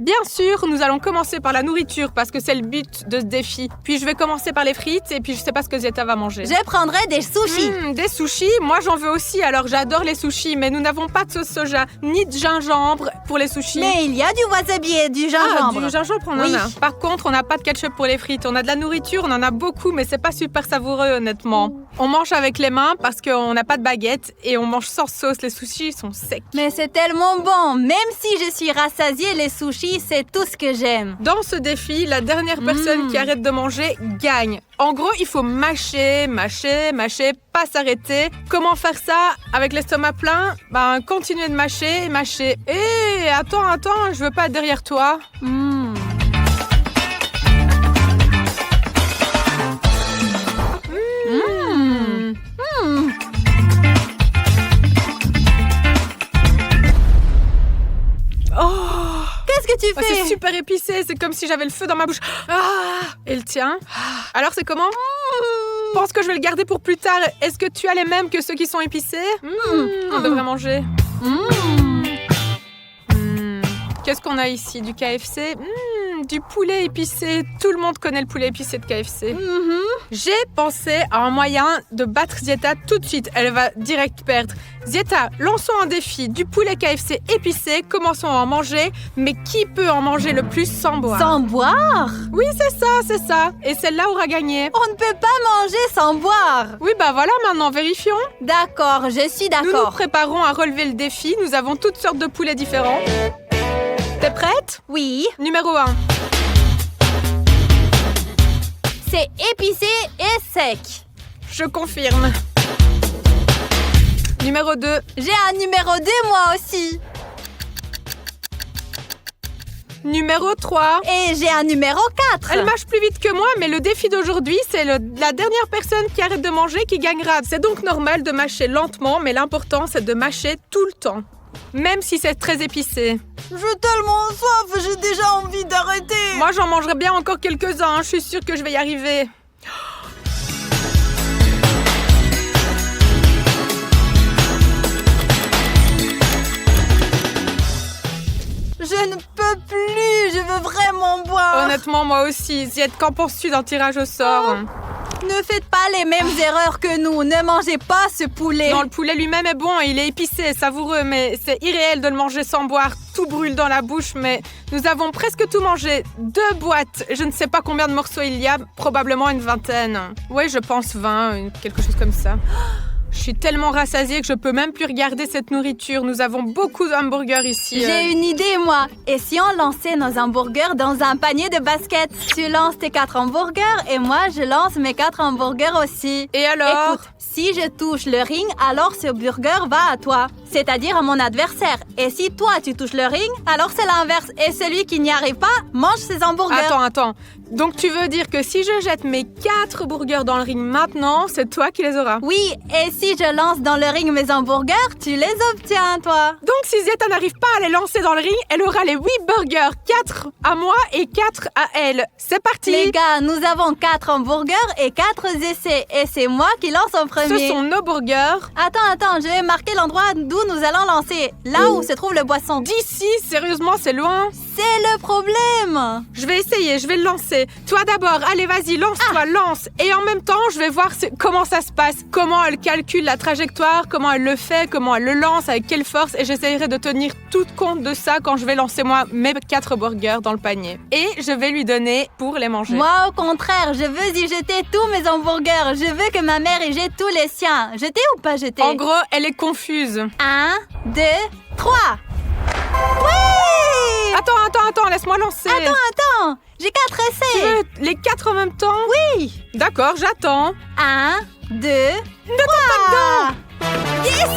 Bien sûr, nous allons commencer par la nourriture parce que c'est le but de ce défi. Puis je vais commencer par les frites et puis je sais pas ce que Zieta va manger. Je prendrai des sushis. Des sushis, moi j'en veux aussi, alors j'adore les sushis, mais nous n'avons pas de sauce soja, ni de gingembre pour les sushis. Mais il y a du wasabi et du gingembre. Du gingembre, on en Oui. a. Par contre, on n'a pas de ketchup pour les frites. On a de la nourriture, on en a beaucoup, mais c'est pas super savoureux, honnêtement. On mange avec les mains parce qu'on n'a pas de baguette et on mange sans sauce. Les sushis sont secs. Mais c'est tellement bon. Même si je suis rassasiée, les sushis, c'est tout ce que j'aime. Dans ce défi, la dernière personne qui arrête de manger gagne. En gros, il faut mâcher, pas s'arrêter. Comment faire ça avec l'estomac plein? Continuer de mâcher. Hé, attends, je veux pas être derrière toi. Qu'est-ce que tu fais? C'est super épicé, c'est comme si j'avais le feu dans ma bouche. Et le tien? Alors c'est comment? Je pense que je vais le garder pour plus tard. Est-ce que tu as les mêmes que ceux qui sont épicés? On devrait manger. Qu'est-ce qu'on a ici? Du KFC? Du poulet épicé. Tout le monde connaît le poulet épicé de KFC. J'ai pensé à un moyen de battre Zieta tout de suite. Elle va direct perdre. Zieta, lançons un défi. Du poulet KFC épicé. Commençons à en manger. Mais qui peut en manger le plus sans boire? Sans boire? Oui, c'est ça. Et celle-là aura gagné. On ne peut pas manger sans boire. Oui, voilà, maintenant, vérifions. D'accord, je suis Nous nous d'accord. préparons à relever le défi. Nous avons toutes sortes de poulets différents. T'es prête? Oui, Numéro 1. c'est épicé et sec. Je confirme. Numéro 2. J'ai un numéro 2 moi aussi. Numéro 3. Et j'ai un numéro 4. Elle mâche plus vite que moi, mais le défi d'aujourd'hui, c'est la dernière personne qui arrête de manger qui gagnera. C'est donc normal de mâcher lentement, mais l'important, c'est de mâcher tout le temps. Même si c'est très épicé. J'ai tellement soif, j'ai déjà envie d'arrêter. Moi, j'en mangerai bien encore quelques-uns. Je suis sûre que je vais y arriver. Je ne peux plus, je veux vraiment boire. Honnêtement, moi aussi. Ziet, qu'en penses-tu d'un tirage au sort? Ne faites pas les mêmes erreurs que nous. Ne mangez pas ce poulet. Non, le poulet lui-même est bon, il est épicé, savoureux, mais c'est irréel de le manger sans boire. Tout brûle dans la bouche, mais nous avons presque tout mangé. 2 boîtes. Je ne sais pas combien de morceaux il y a, probablement une 20aine. Oui, je pense 20, quelque chose comme ça. Je suis tellement rassasiée que je peux même plus regarder cette nourriture. Nous avons beaucoup d'hamburgers ici. J'ai une idée, moi. Et si on lançait nos hamburgers dans un panier de basket? Tu lances tes 4 hamburgers et moi, je lance mes 4 hamburgers aussi. Et alors? Écoute, si je touche le ring, alors ce burger va à toi, c'est-à-dire à mon adversaire. Et si toi, tu touches le ring, alors c'est l'inverse. Et celui qui n'y arrive pas mange ses hamburgers. Attends. Donc tu veux dire que si je jette mes 4 burgers dans le ring maintenant, c'est toi qui les auras? Oui, et si je lance dans le ring mes hamburgers, tu les obtiens, toi. Donc si Zieta n'arrive pas à les lancer dans le ring, elle aura les 8 burgers. 4 à moi et 4 à elle. C'est parti! Les gars, nous avons 4 hamburgers et 4 essais. Et c'est moi qui lance en premier. Ce sont nos burgers. Attends, je vais marquer l'endroit d'où nous allons lancer. Là où se trouve le boisson. D'ici, sérieusement, c'est loin. C'est le problème. Je vais essayer, je vais le lancer. Toi d'abord, allez vas-y, lance-toi, lance. Et en même temps, je vais voir comment ça se passe. Comment elle calcule la trajectoire, comment elle le fait, comment elle le lance, avec quelle force. Et j'essayerai de tenir tout compte de ça quand je vais lancer moi mes 4 burgers dans le panier. Et je vais lui donner pour les manger. Moi, au contraire, je veux y jeter tous mes hamburgers. Je veux que ma mère y jette tous les siens. Jeter ou pas jeter? En gros, elle est confuse. 1, 2, 3. Oui! Attends, laisse-moi lancer. Attends, j'ai 4 essais. Tu veux les 4 en même temps? Oui. D'accord, j'attends. 1, 2, 3. Yes!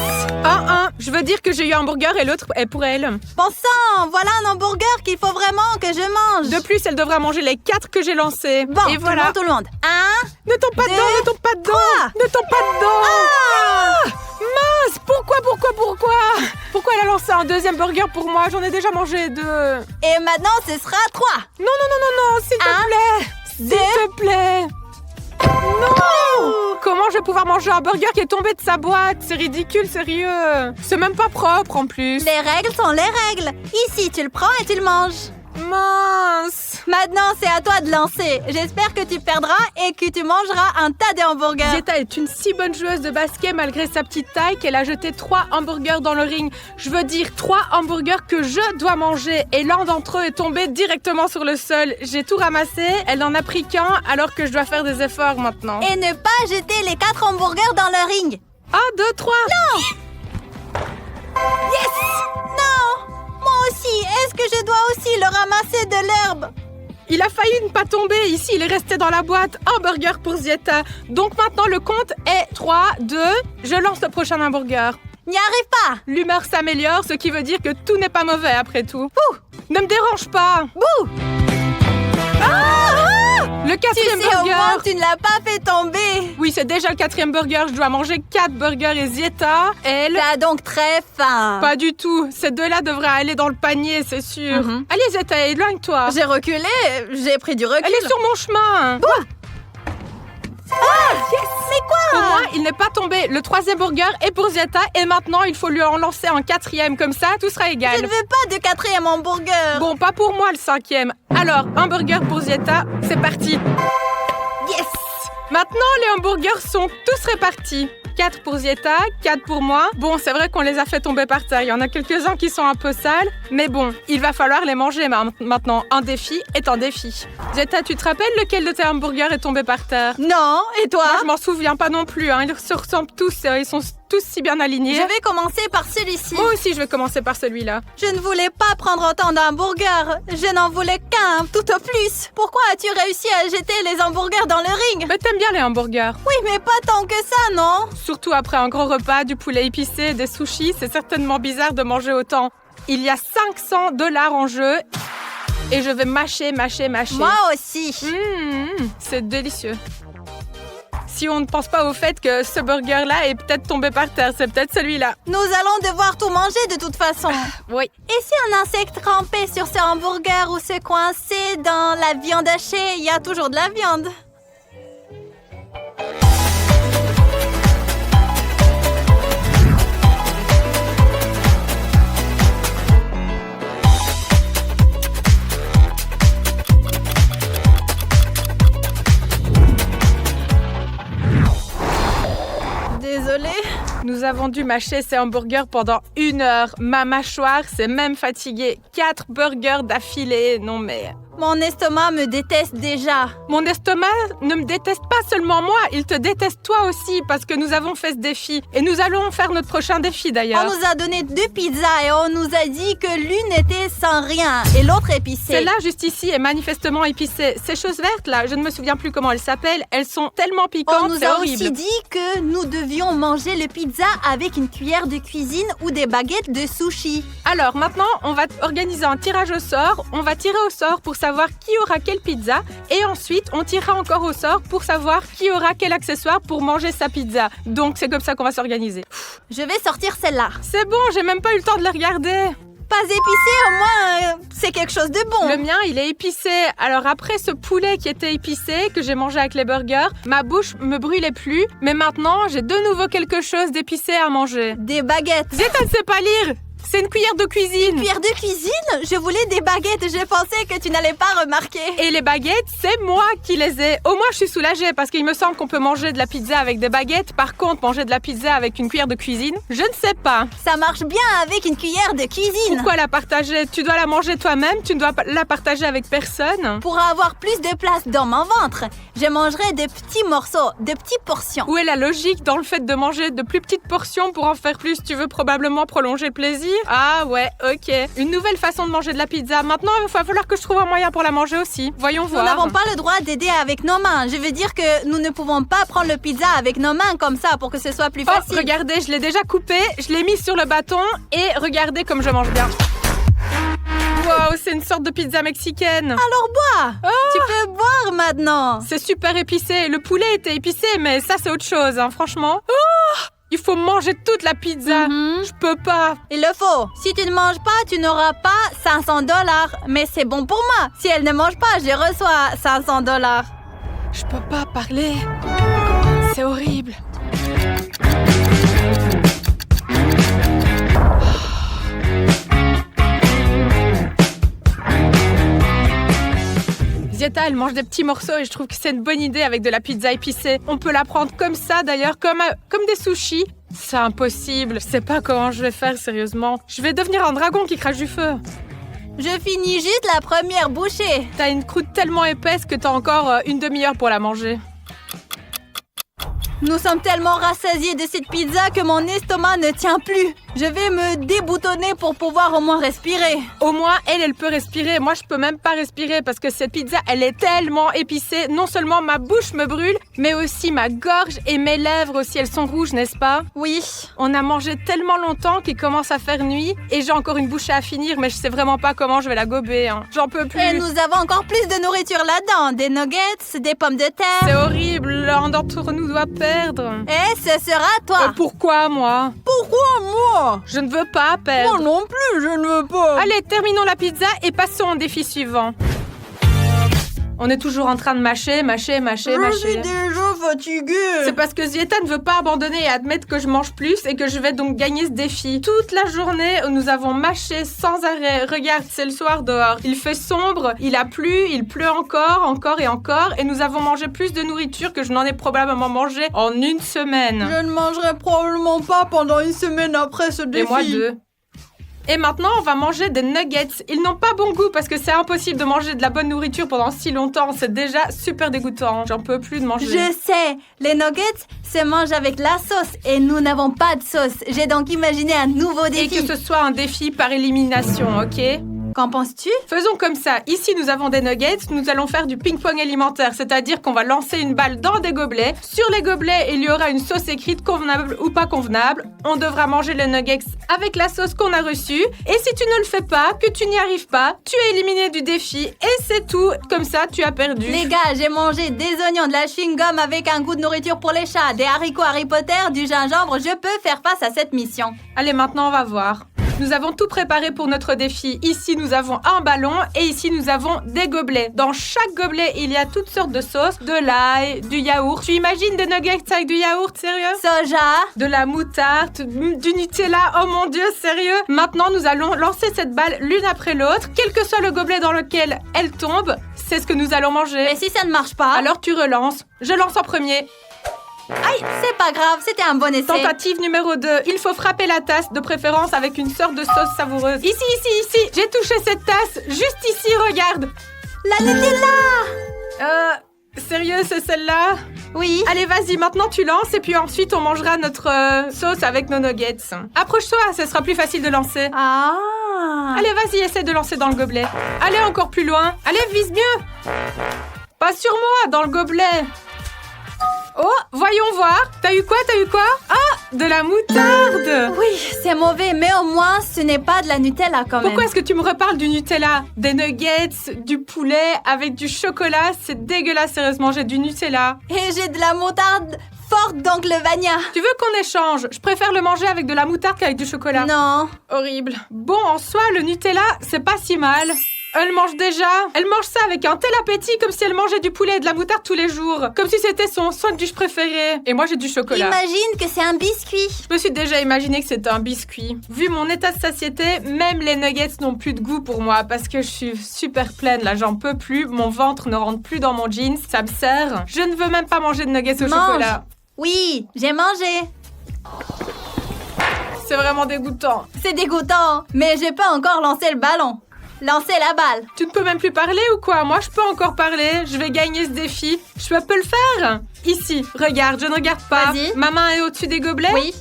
1. Je veux dire que j'ai eu un burger et l'autre est pour elle. Bon sang, voilà un hamburger qu'il faut vraiment que je mange. De plus, elle devra manger les 4 que j'ai lancés. Bon, et voilà. tout le monde. 1, Ne tombe pas 2, dedans, ne tombe pas dedans. 3. Ne tombe pas dedans. Mince, pourquoi Pourquoi elle a lancé un deuxième burger pour moi? J'en ai déjà mangé 2. Et maintenant, ce sera 3. Non, s'il te plaît. S'il te plaît. Non! Comment je vais pouvoir manger un burger qui est tombé de sa boîte? C'est ridicule, sérieux. C'est même pas propre en plus. Les règles sont les règles. Ici, tu le prends et tu le manges. Mince. Maintenant, c'est à toi de lancer. J'espère que tu perdras et que tu mangeras un tas de hamburgers. Zeta est une si bonne joueuse de basket malgré sa petite taille qu'elle a jeté 3 hamburgers dans le ring. Je veux dire 3 hamburgers que je dois manger et l'un d'entre eux est tombé directement sur le sol. J'ai tout ramassé, elle n'en a pris qu'un alors que je dois faire des efforts maintenant. Et ne pas jeter les 4 hamburgers dans le ring. 1, 2, 3. Non! Yes! Non! Moi aussi, est-ce que je dois aussi le ramasser de l'herbe? Il a failli ne pas tomber. Ici, il est resté dans la boîte. Hamburger pour Zeta. Donc maintenant, le compte est 3, 2. Je lance le prochain hamburger. N'y arrive pas! L'humeur s'améliore, ce qui veut dire que tout n'est pas mauvais après tout. Ouh! Ne me dérange pas. Bouh! Le 4e Tu sais, au burger. moins, tu ne l'as pas fait tomber. Oui, c'est déjà le 4e burger. Je dois manger 4 burgers et Zeta, elle... T'as donc très faim. Pas du tout. Ces deux-là devraient aller dans le panier, c'est sûr. Mhm. Allez, Zeta, éloigne-toi. J'ai reculé, j'ai pris du recul. Elle est sur mon chemin. C'est quoi? Au moins, il n'est pas tombé. Le 3e burger est pour Zeta et maintenant, il faut lui en lancer un 4e. Comme ça, tout sera Je égal. ne veux pas de 4e hamburger. Bon, pas pour moi le 5e. Alors, un burger pour Zeta, c'est parti. Yes! Maintenant, les hamburgers sont tous répartis. 4 pour Zeta, 4 pour moi. Bon, c'est vrai qu'on les a fait tomber par terre. Il y en a quelques-uns qui sont un peu sales. Mais bon, il va falloir les manger maintenant. Un défi est un défi. Zeta, tu te rappelles lequel de tes hamburgers est tombé par terre? Non, et toi? Moi, je m'en souviens pas non plus. Hein. Ils se ressemblent tous. Ils sont tous si bien alignés. Je vais commencer par celui-ci. Moi aussi, je vais commencer par celui-là. Je ne voulais pas prendre autant d'hamburgers. Je n'en voulais qu'un, tout au plus. Pourquoi as-tu réussi à jeter les hamburgers dans le ring? Mais t'aimes bien les hamburgers. Oui, mais pas tant que ça, non? Surtout après un gros repas, du poulet épicé, des sushis, c'est certainement bizarre de manger autant. Il y a $500 en jeu et je vais mâcher. Moi aussi. C'est délicieux. Si on ne pense pas au fait que ce burger-là est peut-être tombé par terre, c'est peut-être celui-là. Nous allons devoir tout manger de toute façon. Oui. Et si un insecte rampait sur ce hamburger ou se coinçait dans la viande hachée, il y a toujours de la viande. Désolée. Nous avons dû mâcher ces hamburgers pendant 1 heure. Ma mâchoire s'est même fatiguée. 4 burgers d'affilée. Non mais... Mon estomac me déteste déjà. Mon estomac ne me déteste pas seulement moi, il te déteste toi aussi parce que nous avons fait ce défi. Et nous allons faire notre prochain défi d'ailleurs. On nous a donné 2 pizzas et on nous a dit que l'une était sans rien et l'autre épicée. Celle-là, juste ici, est manifestement épicée. Ces choses vertes là, je ne me souviens plus comment elles s'appellent, elles sont tellement piquantes, On nous c'est a horrible. aussi dit que nous devions manger le pizza avec une cuillère de cuisine ou des baguettes de sushi. Alors maintenant, on va organiser un tirage au sort. On va tirer au sort pour savoir qui aura quelle pizza. Et ensuite, on tirera encore au sort pour savoir qui aura quel accessoire pour manger sa pizza. Donc c'est comme ça qu'on va s'organiser. Je vais sortir celle-là. C'est bon, j'ai même pas eu le temps de le regarder. Pas épicé, au moins, c'est quelque chose de bon. Le mien, il est épicé. Alors après ce poulet qui était épicé, que j'ai mangé avec les burgers, ma bouche me brûlait plus. Mais maintenant, j'ai de nouveau quelque chose d'épicé à manger. Des baguettes. Zeta ne sait pas lire. C'est une cuillère de cuisine. Cuillère de cuisine? Je voulais des baguettes. Je pensais que tu n'allais pas remarquer. Et les baguettes, c'est moi qui les ai. Au moins, je suis soulagée parce qu'il me semble qu'on peut manger de la pizza avec des baguettes. Par contre, manger de la pizza avec une cuillère de cuisine, je ne sais pas. Ça marche bien avec une cuillère de cuisine. Pourquoi la partager? Tu dois la manger toi-même, tu ne dois pas la partager avec personne. Pour avoir plus de place dans mon ventre, je mangerai de petits morceaux, de petites portions. Où est la logique dans le fait de manger de plus petites portions pour en faire plus? Tu veux probablement prolonger le plaisir? Ah ouais, ok. Une nouvelle façon de manger de la pizza. Maintenant, il va falloir que je trouve un moyen pour la manger aussi. Voyons Nous voir. n'avons pas le droit d'aider avec nos mains. Je veux dire que nous ne pouvons pas prendre le pizza avec nos mains comme ça pour que ce soit plus Oh, facile. regardez, je l'ai déjà coupé, je l'ai mis sur le bâton et regardez comme je mange bien. Wow, c'est une sorte de pizza mexicaine. Alors bois. Tu peux boire maintenant. C'est super épicé. Le poulet était épicé, mais ça, c'est autre chose, hein, franchement. Oh, il faut manger toute la pizza. Je peux pas. Il le faut. Si tu ne manges pas, tu n'auras pas $500. Mais c'est bon pour moi. Si elle ne mange pas, je reçois $500. Je peux pas parler. C'est horrible. Zieta, elle mange des petits morceaux et je trouve que c'est une bonne idée avec de la pizza épicée. On peut la prendre comme ça d'ailleurs, comme des sushis. C'est impossible. Je sais pas comment je vais faire, sérieusement. Je vais devenir un dragon qui crache du feu. Je finis juste la première bouchée. T'as une croûte tellement épaisse que t'as encore une demi-heure pour la manger. Nous sommes tellement rassasiés de cette pizza que mon estomac ne tient plus. Je vais me déboutonner pour pouvoir au moins respirer. Au moins, elle peut respirer. Moi, je peux même pas respirer parce que cette pizza, elle est tellement épicée. Non seulement ma bouche me brûle, mais aussi ma gorge et mes lèvres aussi. Elles sont rouges, n'est-ce pas? Oui. On a mangé tellement longtemps qu'il commence à faire nuit et j'ai encore une bouchée à finir, mais je sais vraiment pas comment je vais la gober. Hein. J'en peux plus. Et nous avons encore plus de nourriture là-dedans. Des nuggets, des pommes de terre. C'est horrible. L'un d'entre nous doit perdre. Et ce sera toi. Pourquoi moi? Pourquoi moi? Je ne veux pas perdre. Moi non plus, je ne veux pas. Allez, terminons la pizza et passons au défi suivant. On est toujours en train de mâcher. Je suis déjà fatiguée. C'est parce que Zieta ne veut pas abandonner et admettre que je mange plus et que je vais donc gagner ce défi. Toute la journée, nous avons mâché sans arrêt. Regarde, c'est le soir dehors. Il fait sombre, il a plu, il pleut encore et encore. Et nous avons mangé plus de nourriture que je n'en ai probablement mangé en une semaine. Je ne mangerai probablement pas pendant une semaine après ce défi. Et moi 2. Et maintenant, on va manger des nuggets. Ils n'ont pas bon goût parce que c'est impossible de manger de la bonne nourriture pendant si longtemps. C'est déjà super dégoûtant. J'en peux plus de manger. Je sais, les nuggets se mangent avec la sauce et nous n'avons pas de sauce. J'ai donc imaginé un nouveau défi. Et que ce soit un défi par élimination, ok? Qu'en penses-tu? Faisons comme ça. Ici, nous avons des nuggets. Nous allons faire du ping-pong alimentaire, c'est-à-dire qu'on va lancer une balle dans des gobelets. Sur les gobelets, il y aura une sauce écrite convenable ou pas convenable. On devra manger les nuggets avec la sauce qu'on a reçue. Et si tu ne le fais pas, que tu n'y arrives pas, tu es éliminé du défi. Et c'est tout. Comme ça, tu as perdu. Les gars, j'ai mangé des oignons, de la chewing-gum avec un goût de nourriture pour les chats, des haricots Harry Potter, du gingembre. Je peux faire face à cette mission. Allez, maintenant, on va voir. Nous avons tout préparé pour notre défi. Ici, nous avons un ballon et ici, nous avons des gobelets. Dans chaque gobelet, il y a toutes sortes de sauces, de l'ail, du yaourt. Tu imagines des nuggets avec du yaourt, sérieux? Soja. De la moutarde, du Nutella, oh mon Dieu, sérieux? Maintenant, nous allons lancer cette balle l'une après l'autre. Quel que soit le gobelet dans lequel elle tombe, c'est ce que nous allons manger. Et si ça ne marche pas? Alors tu relances. Je lance en premier. Aïe, c'est pas grave, c'était un bon essai. Tentative numéro 2. Il faut frapper la tasse, de préférence avec une sorte de sauce savoureuse. Ici. J'ai touché cette tasse. Juste ici, regarde. La Nutella! Sérieux, c'est celle-là? Oui. Allez, vas-y, maintenant tu lances et puis ensuite on mangera notre sauce avec nos nuggets. Approche-toi, ce sera plus facile de lancer. Ah. Allez, vas-y, essaie de lancer dans le gobelet. Allez, encore plus loin. Allez, vise mieux. Pas sur moi, dans le gobelet. Oh, voyons voir. T'as eu quoi? Ah, de la moutarde. Oui, c'est mauvais, mais au moins, ce n'est pas de la Nutella quand même. Pourquoi est-ce que tu me reparles du Nutella? Des nuggets, du poulet avec du chocolat, c'est dégueulasse, sérieusement, j'ai du Nutella. Et j'ai de la moutarde forte d'Oncle Vania. Tu veux qu'on échange? Je préfère le manger avec de la moutarde qu'avec du chocolat. Non. Horrible. Bon, en soi, le Nutella, c'est pas si mal. Elle mange ça avec un tel appétit comme si elle mangeait du poulet et de la moutarde tous les jours. Comme si c'était son sandwich préféré. Et moi, j'ai du chocolat. Imagine que c'est un biscuit. Je me suis déjà imaginé que c'était un biscuit. Vu mon état de satiété, même les nuggets n'ont plus de goût pour moi parce que je suis super pleine là, j'en peux plus. Mon ventre ne rentre plus dans mon jeans, ça me serre. Je ne veux même pas manger de nuggets au chocolat. Oui, j'ai mangé. C'est vraiment dégoûtant. C'est dégoûtant, mais je peux encore lancer le ballon. Lancer la balle. Tu ne peux même plus parler ou quoi? Moi, je peux encore parler. Je vais gagner ce défi. Je peux le faire. Ici, regarde, je ne regarde pas. Vas-y. Ma main est au-dessus des gobelets. Oui.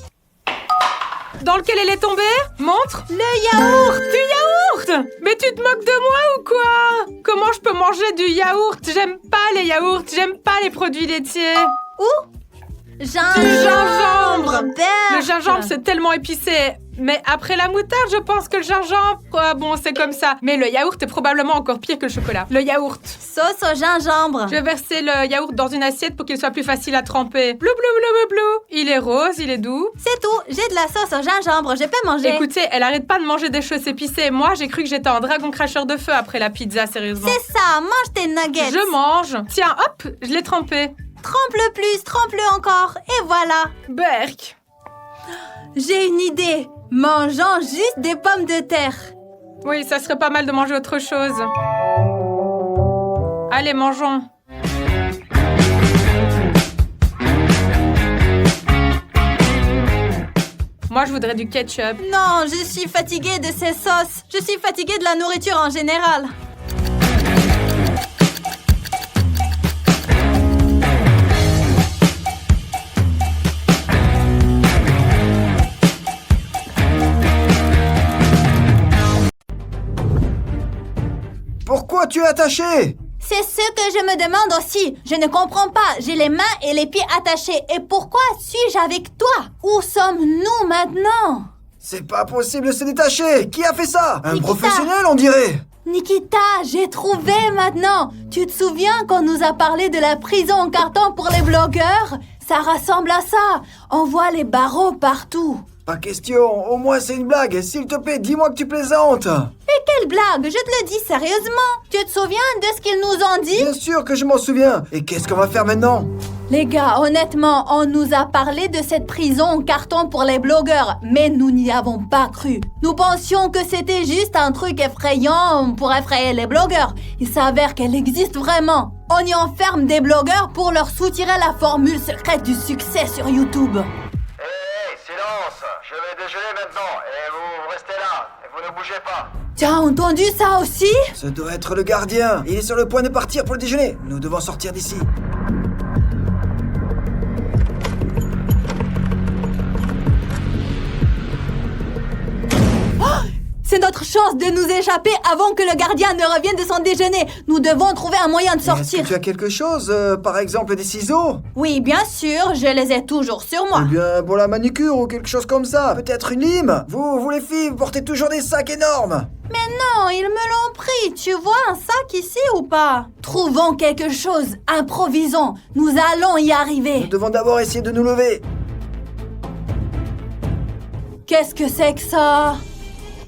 Dans lequel elle est tombée? Montre. Le yaourt. Du yaourt? Mais tu te moques de moi ou quoi? Comment je peux manger du yaourt? J'aime pas les yaourts. J'aime pas les produits laitiers. Où? Du gingembre. Le gingembre, c'est... c'est tellement épicé. Mais après la moutarde, je pense que le gingembre, bon, c'est comme ça. Mais le yaourt est probablement encore pire que le chocolat. Le yaourt. Sauce au gingembre. Je vais verser le yaourt dans une assiette pour qu'il soit plus facile à tremper. Blou, blou, blou, blou, blou. Il est rose, il est doux. C'est tout. J'ai de la sauce au gingembre. Je peux manger. Écoutez, elle arrête pas de manger des choses épicées. Moi, j'ai cru que j'étais un dragon cracheur de feu après la pizza, sérieusement. C'est ça. Mange tes nuggets. Je mange. Tiens, hop, je l'ai trempé. Trempe-le plus, trempe-le encore. Et voilà. Berk. J'ai une idée. Mangeons juste des pommes de terre. Oui, ça serait pas mal de manger autre chose. Allez, mangeons. Moi, je voudrais du ketchup. Non, je suis fatiguée de ces sauces. Je suis fatiguée de la nourriture en général. Pourquoi tu es attaché? C'est ce que je me demande aussi. Je ne comprends pas. J'ai les mains et les pieds attachés. Et pourquoi suis-je avec toi? Où sommes-nous maintenant? C'est pas possible de se détacher. Qui a fait ça? Un Nikita. professionnel, on dirait. Nikita, j'ai trouvé maintenant. Tu te souviens quand on nous a parlé de la prison en carton pour les blogueurs? Ça ressemble à ça. On voit les barreaux partout. Pas question. Au moins, c'est une blague. S'il te plaît, dis-moi que tu plaisantes. Mais quelle blague, je te le dis sérieusement. Tu te souviens de ce qu'ils nous ont dit? Bien sûr que je m'en souviens. Et qu'est-ce qu'on va faire maintenant? Les gars, honnêtement, on nous a parlé de cette prison en carton pour les blogueurs, mais nous n'y avons pas cru. Nous pensions que c'était juste un truc effrayant pour effrayer les blogueurs. Il s'avère qu'elle existe vraiment. On y enferme des blogueurs pour leur soutirer la formule secrète du succès sur YouTube. Hé, silence! Je vais déjeuner maintenant et vous restez là et vous ne bougez pas. T'as entendu ça aussi? Ce doit être le gardien. Il est sur le point de partir pour le déjeuner. Nous devons sortir d'ici. C'est notre chance de nous échapper avant que le gardien ne revienne de son déjeuner. Nous devons trouver un moyen de Est-ce sortir. que tu as quelque chose? Par exemple des ciseaux? Oui, bien sûr, je les ai toujours sur moi. Ou bien pour la manucure ou quelque chose comme ça. Peut-être une lime? Vous les filles, vous portez toujours des sacs énormes. Mais non, ils me l'ont pris. Tu vois un sac ici ou pas? Trouvons quelque chose. Improvisons. Nous allons y Nous arriver. devons d'abord essayer de nous lever. Qu'est-ce que c'est que ça?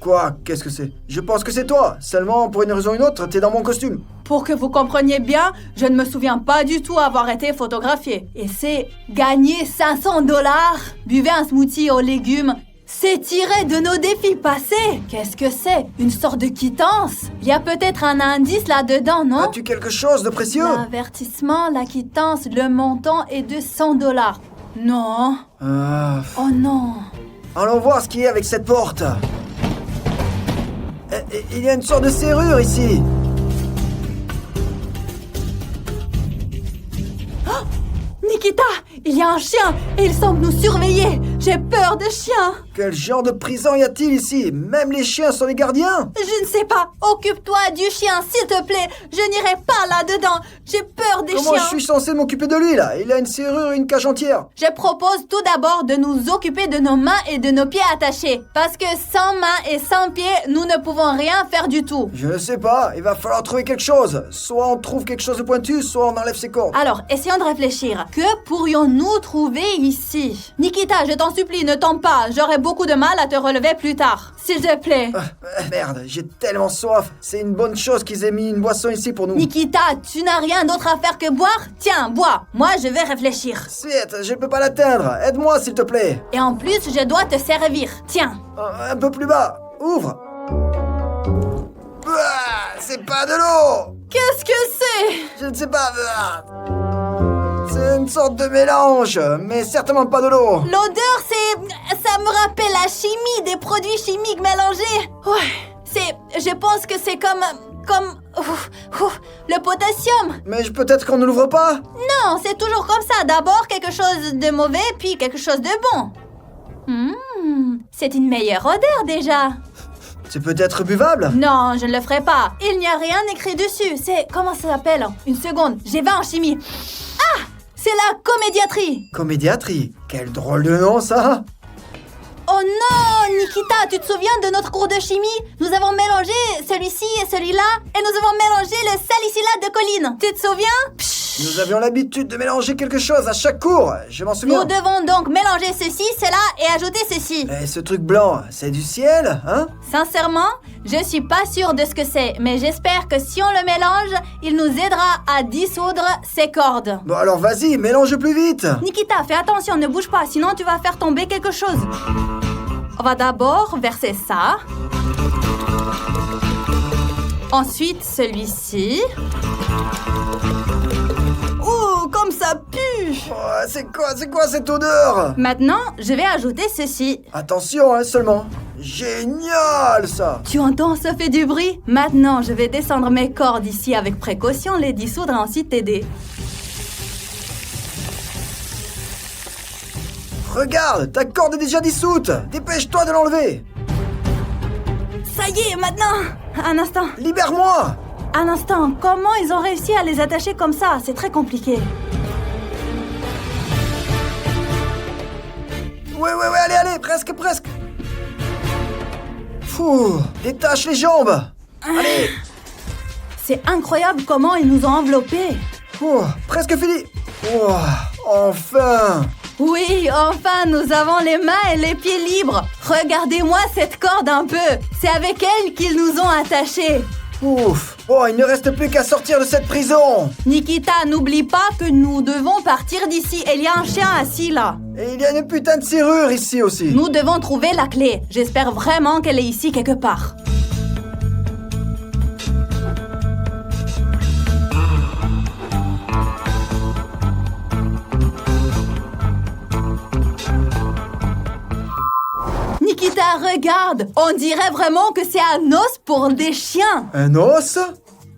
Quoi? Qu'est-ce que c'est? Je pense que c'est toi. Seulement, pour une raison ou une autre, t'es dans mon costume. Pour que vous compreniez bien, je ne me souviens pas du tout avoir été photographiée. Et c'est gagner 500 $, buvez un smoothie aux légumes. C'est tiré de nos défis passés. Qu'est-ce que c'est? Une sorte de quittance? Il y a peut-être un indice là-dedans, non? As-tu quelque chose de précieux? L'avertissement, la quittance, le montant est de 100 $. Non. Oh non. Allons voir ce qu'il y a avec cette porte. Il y a une sorte de serrure ici. Nikita, il y a un chien et il semble nous surveiller. J'ai peur de chiens. Quel genre de prison y a-t-il ici? Même les chiens sont les gardiens? Je ne sais pas. Occupe-toi du chien, s'il te plaît. Je n'irai pas là-dedans. J'ai peur des Comment chiens. je suis censé m'occuper de lui là? Il a une serrure et une cage entière. Je propose tout d'abord de nous occuper de nos mains et de nos pieds attachés. Parce que sans mains et sans pieds, nous ne pouvons rien faire du tout. Je ne sais pas, il va falloir trouver quelque chose. Soit on trouve quelque chose de pointu, soit on enlève ses cordes. Alors, essayons de réfléchir. Que pourrions-nous trouver ici? Nikita, je t'en supplie, ne tombe pas. J'aurai beaucoup de mal à te relever plus tard. S'il te plaît. Merde, j'ai tellement soif. C'est une bonne chose qu'ils aient mis une boisson ici pour nous. Nikita, tu n'as rien d'autre à faire que boire? Tiens, bois. Moi, je vais réfléchir. Sweet, je ne peux pas l'atteindre. Aide-moi s'il te plaît. Et en plus, je dois te servir. Tiens. Un peu plus bas. Ouvre. C'est pas de l'eau. Qu'est-ce que c'est? Je ne sais pas. C'est une sorte de mélange, mais certainement pas de l'eau. L'odeur, ça me rappelle la chimie, des produits chimiques mélangés. Ouais, je pense que c'est comme le potassium. Mais peut-être qu'on ne l'ouvre pas. Non, c'est toujours comme ça. D'abord quelque chose de mauvais, puis quelque chose de bon. C'est une meilleure odeur déjà. C'est peut-être buvable. Non, je ne le ferai pas. Il n'y a rien écrit dessus. Comment ça s'appelle? Une seconde, j'ai 20 en chimie. Ah! C'est la comédiatrie. Comédiatrie. Quel drôle de nom ça. Oh non, Nikita, tu te souviens de notre cours de chimie? Nous avons mélangé celui-ci et celui-là, et nous avons mélangé le salicylate de choline. Tu te souviens? Nous avions l'habitude de mélanger quelque chose à chaque cours. Je m'en souviens. Nous devons donc mélanger ceci, cela et ajouter ceci. Et ce truc blanc, c'est du ciel, hein? Sincèrement, je suis pas sûre de ce que c'est, mais j'espère que si on le mélange, il nous aidera à dissoudre ces cordes. Bon alors vas-y, mélange plus vite. Nikita, fais attention, ne bouge pas, sinon tu vas faire tomber quelque chose. On va d'abord verser ça. Ensuite, celui-ci. Ouh, comme ça pue! Oh, c'est quoi cette odeur? Maintenant, je vais ajouter ceci. Attention, hein, seulement. Génial, ça! Tu entends, ça fait du bruit? Maintenant, je vais descendre mes cordes ici avec précaution, les dissoudre et ensuite t'aider. Regarde, ta corde est déjà dissoute! Dépêche-toi de l'enlever! Ça y est, maintenant! Un instant. Libère-moi! Un instant, comment ils ont réussi à les attacher comme ça? C'est très compliqué. Ouais, allez, presque! Fou, détache les jambes! Allez! C'est incroyable comment ils nous ont enveloppés. Oh, presque fini! Oh, enfin! Oui, enfin, nous avons les mains et les pieds libres. Regardez-moi cette corde un peu. C'est avec elle qu'ils nous ont attachés. Ouf! Oh, il ne reste plus qu'à sortir de cette prison! Nikita, n'oublie pas que nous devons partir d'ici. Il y a un chien assis là. Et il y a une putain de serrure ici aussi! Nous devons trouver la clé. J'espère vraiment qu'elle est ici quelque part. Nikita, regarde! On dirait vraiment que c'est un os pour des chiens. Un os?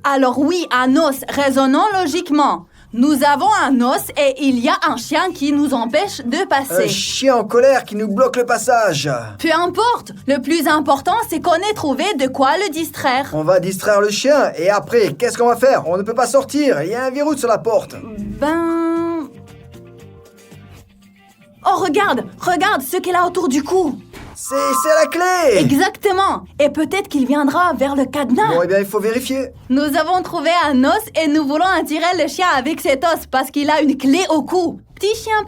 Alors oui, un os, raisonnons logiquement. Nous avons un os et il y a un chien qui nous empêche de Un passer. chien en colère qui nous bloque le passage! Peu importe, le plus important c'est qu'on ait trouvé de quoi le distraire. On va distraire le chien et après, qu'est-ce qu'on va faire? On ne peut pas sortir, il y a un verrou sur la porte! Oh regarde ce qu'elle a autour du cou. C'est la clé! Exactement. Et peut-être qu'il viendra vers le cadenas. Bon, eh bien, il faut vérifier. Nous avons trouvé un os et nous voulons attirer le chien avec cet os parce qu'il a une clé au cou. Petit chien,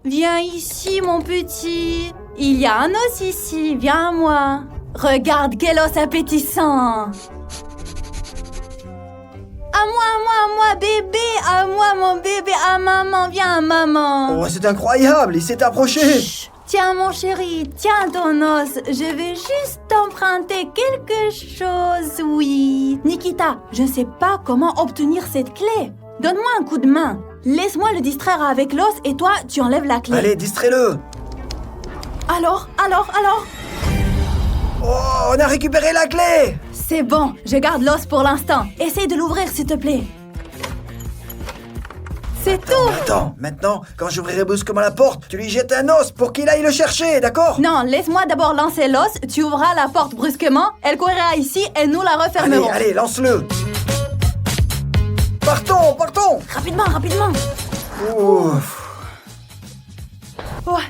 viens ici, mon petit. Il y a un os ici, viens à moi. Regarde quel os appétissant. À moi, bébé, à moi, mon bébé, à maman, viens, maman. Oh, c'est incroyable, il s'est approché! Chut. Tiens, mon chéri, tiens ton os. Je vais juste t'emprunter quelque chose, oui. Nikita, je ne sais pas comment obtenir cette clé. Donne-moi un coup de main. Laisse-moi le distraire avec l'os et toi, tu enlèves la clé. Allez, distrais-le! Alors Oh, on a récupéré la clé! C'est bon, je garde l'os pour l'instant. Essaye de l'ouvrir, s'il te plaît. C'est tout. Attends, maintenant, quand j'ouvrirai brusquement la porte, tu lui jettes un os pour qu'il aille le chercher, d'accord? Non, laisse-moi d'abord lancer l'os, tu ouvras la porte brusquement, elle courra ici et nous la refermerons. Allez, lance-le! Partons! Rapidement. Ouf! Ouais,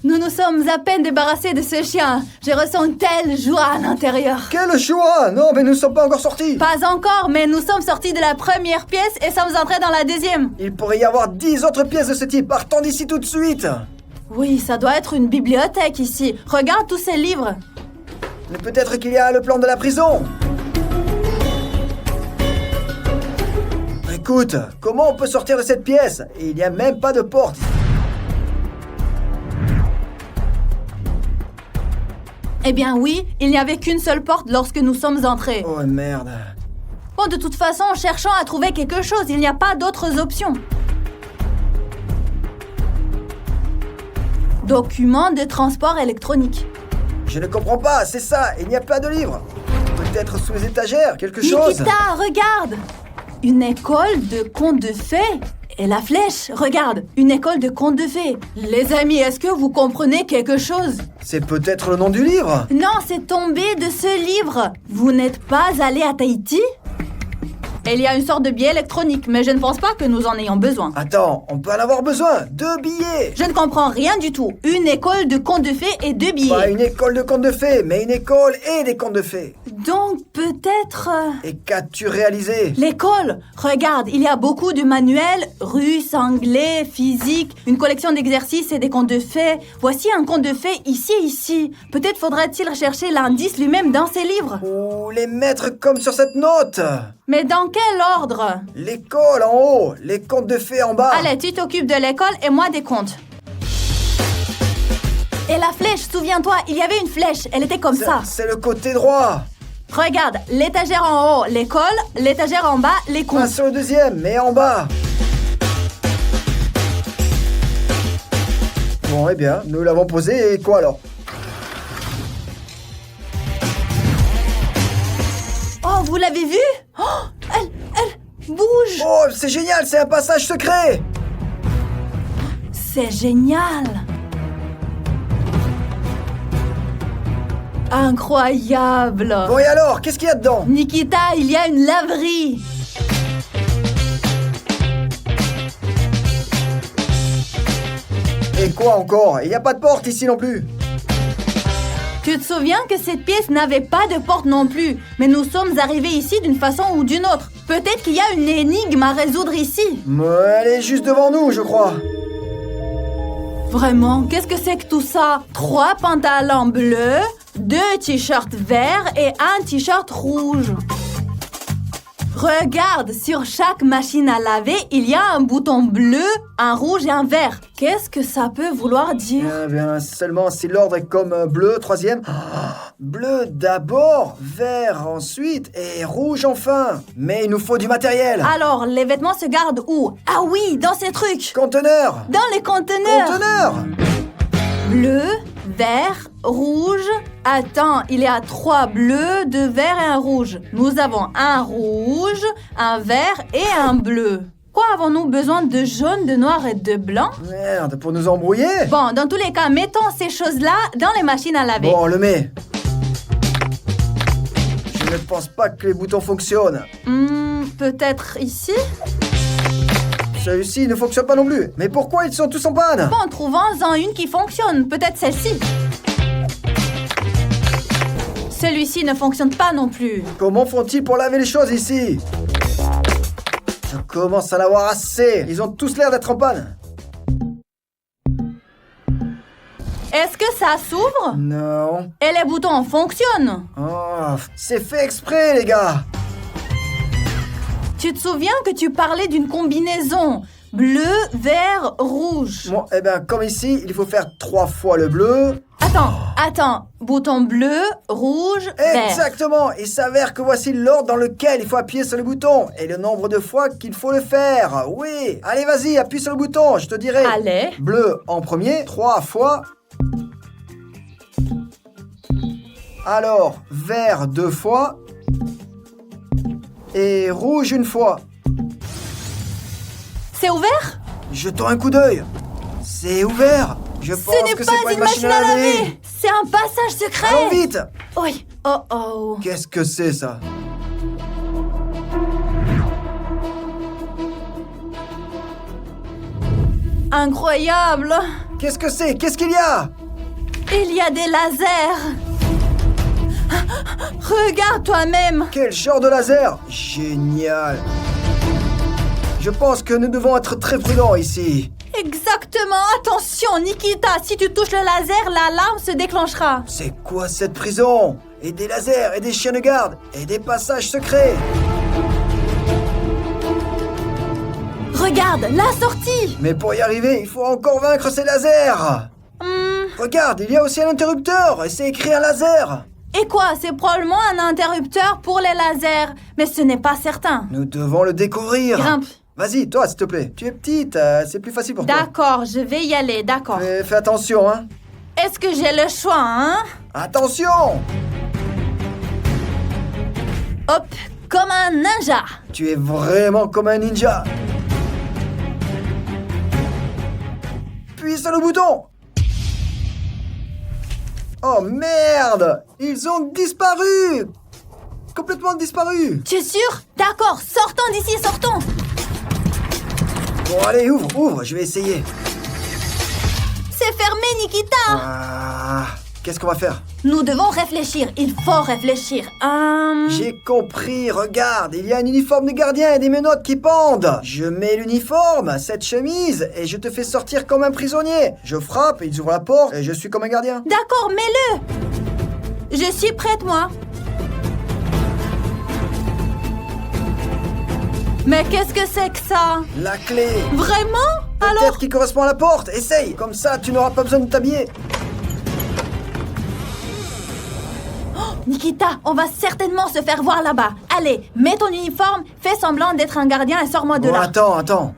nous nous sommes à peine débarrassés de ce chien. Je ressens une telle joie à l'intérieur. Quelle joie! Non, mais nous ne sommes pas encore sortis! Pas encore, mais nous sommes sortis de la première pièce et sommes entrés dans la deuxième. Il pourrait y avoir 10 autres pièces de ce type. Partons d'ici tout de suite! Oui, ça doit être une bibliothèque ici. Regarde tous ces livres. Mais peut-être qu'il y a le plan de la prison! Écoute, comment on peut sortir de cette pièce? Et il n'y a même pas de porte. Eh bien oui, il n'y avait qu'une seule porte lorsque nous sommes entrés. Oh merde. Bon, de toute façon, cherchons à trouver quelque chose. Il n'y a pas d'autres options. Document de transport électronique. Je ne comprends pas, c'est ça, il n'y a pas de livre. Peut-être sous les étagères, quelque chose. Nikita, regarde! Une école de contes de fées. Et la flèche, regarde, une école de contes de fées. Les amis, est-ce que vous comprenez quelque chose? C'est peut-être le nom du livre. Non, c'est tombé de ce livre. Vous n'êtes pas allé à Tahiti? Il y a une sorte de billet électronique, mais je ne pense pas que nous en ayons besoin. Attends, on peut en avoir besoin. 2 billets. Je ne comprends rien du tout. Une école de contes de fées et 2 billets. Pas une école de contes de fées, mais une école et des contes de fées. Donc peut-être... Et qu'as-tu réalisé? L'école. Regarde, il y a beaucoup de manuels, russe, anglais, physique, une collection d'exercices et des contes de fées. Voici un conte de fées ici. Peut-être faudra-t-il rechercher l'indice lui-même dans ces livres. Ou les mettre comme sur cette note. Mais dans quel ordre? L'école en haut, les contes de fées en bas. Allez, tu t'occupes de l'école et moi des contes. Et la flèche, souviens-toi, il y avait une flèche, elle était comme ça. C'est le côté droit. Regarde, l'étagère en haut, l'école, l'étagère en bas, les Pas comptes. sur le deuxième, mais en bas. Bon, eh bien, nous l'avons posé et quoi alors? Oh, vous l'avez vu? Oh, elle bouge. Oh, c'est génial, c'est un passage secret. C'est génial. Incroyable. Bon, et alors, qu'est-ce qu'il y a dedans? Nikita, il y a une laverie. Et quoi encore? Il n'y a pas de porte ici non plus. Tu te souviens que cette pièce n'avait pas de porte non plus, mais nous sommes arrivés ici d'une façon ou d'une autre. Peut-être qu'il y a une énigme à résoudre ici. Elle est juste devant nous, je crois. Vraiment, qu'est-ce que c'est que tout ça? 3 pantalons bleus, 2 t-shirts verts et un t-shirt rouge. Regarde, sur chaque machine à laver, il y a un bouton bleu, un rouge et un vert. Qu'est-ce que ça peut vouloir dire? Eh bien, seulement si l'ordre est comme bleu, troisième. Bleu d'abord, vert ensuite et rouge enfin. Mais il nous faut du matériel. Alors, les vêtements se gardent où? Ah oui, dans ces trucs. Conteneur. Dans les conteneurs. Conteneur. Bleu, vert, rouge. Attends, il y a 3 bleus, 2 verts et un rouge. Nous avons un rouge, un vert et un bleu. Quoi avons-nous besoin de jaune, de noir et de blanc? Merde, pour nous embrouiller? Bon, dans tous les cas, mettons ces choses-là dans les machines à laver. Bon, on le met. Je ne pense pas que les boutons fonctionnent. Peut-être ici? Celui-ci ne fonctionne pas non plus. Mais pourquoi ils sont tous en panne? Bon, trouvons-en une qui fonctionne. Peut-être celle-ci. Celui-ci ne fonctionne pas non plus. Comment font-ils pour laver les choses ici? Je commence à en avoir assez. Ils ont tous l'air d'être en panne. Est-ce que ça s'ouvre? Non. Et les boutons fonctionnent? Oh, c'est fait exprès, les gars. Tu te souviens que tu parlais d'une combinaison bleu, vert, rouge? Bon, eh bien, comme ici, il faut faire 3 fois le bleu. Attends. Bouton bleu, rouge, vert. Exactement. Il s'avère que voici l'ordre dans lequel il faut appuyer sur le bouton et le nombre de fois qu'il faut le faire. Oui. Allez, vas-y, appuie sur le bouton, je te dirai. Allez. Bleu en premier, 3 fois. Alors, vert 2 fois. Et rouge 1 fois. C'est ouvert? Jetons un coup d'œil. C'est ouvert. Je pense Ce n'est que pas c'est pas une machine à laver. C'est un passage secret. Allons vite. Oui. Oh. Qu'est-ce que c'est ça? Incroyable. Qu'est-ce que c'est? Qu'est-ce qu'il y a? Il y a des lasers. Regarde toi-même. Quel genre de laser? Génial. Je pense que nous devons être très prudents ici. Exactement. Attention, Nikita. Si tu touches le laser, l'alarme se déclenchera. C'est quoi cette prison? Et des lasers, et des chiens de garde, et des passages secrets. Regarde, la sortie. Mais pour y arriver, il faut encore vaincre ces lasers. Regarde, il y a aussi un interrupteur, et c'est écrit un laser. Et quoi? C'est probablement un interrupteur pour les lasers. Mais ce n'est pas certain. Nous devons le découvrir. Grimpe. Vas-y, toi, s'il te plaît. Tu es petite, c'est plus facile pour toi. D'accord, je vais y aller, d'accord. Fais attention, hein. Est-ce que j'ai le choix, hein? Attention! Hop, comme un ninja. Tu es vraiment comme un ninja. Appuie sur le bouton. Oh merde! Ils ont disparu! Complètement disparu! Tu es sûr? D'accord, sortons d'ici, sortons. Bon allez, ouvre, je vais essayer. C'est fermé, Nikita. Qu'est-ce qu'on va faire? Nous devons réfléchir, il faut réfléchir. J'ai compris, regarde, il y a un uniforme de gardien et des menottes qui pendent. Je mets l'uniforme, cette chemise, et je te fais sortir comme un prisonnier. Je frappe, ils ouvrent la porte, et je suis comme un gardien. D'accord, mets-le. Je suis prête, moi. Mais qu'est-ce que c'est que ça? La clé. Vraiment? Peut-être Alors, qui correspond à la porte, essaye. Comme ça, tu n'auras pas besoin de t'habiller. Nikita, on va certainement se faire voir là-bas. Allez, mets ton uniforme, fais semblant d'être un gardien et sors-moi de Bon, là. attends.